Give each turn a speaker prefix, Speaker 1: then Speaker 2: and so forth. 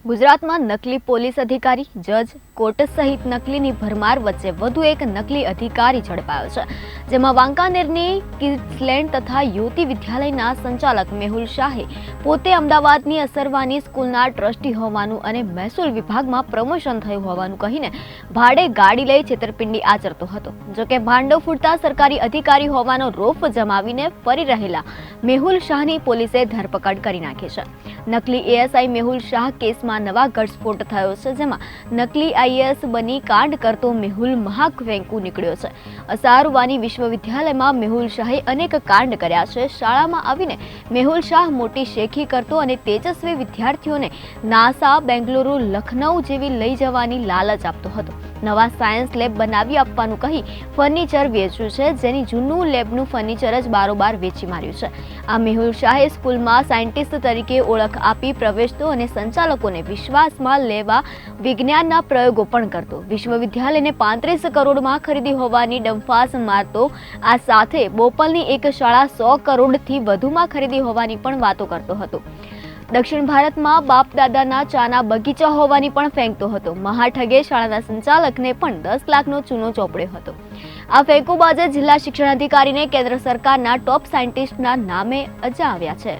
Speaker 1: ગુજરાતમાં નકલી પોલીસ અધિકારી, જજ, કોર્ટ સહિત નકલીની ભરમાર વચ્ચે વધુ એક નકલી અધિકારી ઝડપાયો છે, જેમાં વાંકાનેરની કિડ્સલેન્ડ તથા યુવતી વિદ્યાલયના સંચાલક મેહુલ શાહે પોતે અમદાવાદની અસરવાની સ્કૂલના ટ્રસ્ટી હોવાનું અને મહેસૂલ વિભાગમાં પ્રમોશન થયું હોવાનું કહીને ભાડે ગાડી લઈ છેતરપિંડી આચરતો હતો. જોકે ભાંડો ફૂટતા સરકારી અધિકારી હોવાનો રોફ જમાવીને ફરી રહેલા મેહુલ શાહની પોલીસે ધરપકડ કરી નાખી છે. નકલી એએસઆઈ મેહુલ શાહ કેસમાં નવા ઘટસ્ફોટ થયો છે, જેમાં નકલી આઈએએસ બની કાંડ કરતો મેહુલ મહાફેંકુ નીકળ્યો છે. અસારવાની વિશ્વવિદ્યાલયમાં મેહુલ શાહે અનેક કાંડ કર્યા છે. શાળામાં આવીને મેહુલ શાહ મોટી શેખી કરતો અને તેજસ્વી વિદ્યાર્થીઓને નાસા, બેંગલુરુ, લખનઉ જેવી લઈ જવાની લાલચ આપતો હતો. નવા સાયન્સ લેબ બનાવી આપવાનું કહી ફર્નિચર વેચ્યું છે, જેની જૂનું લેબનું ફર્નિચર જ બારોબાર વેચી માર્યું છે. આ મેહુલ શાહે સ્કૂલમાં સાયન્ટિસ્ટ તરીકે ઓળખ આપી પ્રવેશતો અને સંચાલકોને વિશ્વાસમાં લેવા વિજ્ઞાનના પ્રયોગો પણ કરતો. વિશ્વવિદ્યાલયને 35 કરોડમાં ખરીદી હોવાની ડંફાસ મારતો. આ સાથે બોપલની એક શાળા 100 કરોડથી વધુમાં ખરીદી હોવાની પણ વાતો કરતો હતો. દક્ષિણ ભારતમાં બાપ દાદાના ચાના બગીચા હોવાની પણ ફેંકતો હતો. મહાઠગે શાળાના સંચાલકને પણ 10 લાખનો ચૂનો ચોપડ્યો હતો. આ ફેંકોબાજે જિલ્લા શિક્ષણ અધિકારીને કેન્દ્ર સરકારના ટોપ સાયન્ટિસ્ટના નામે અજાવ્યા છે.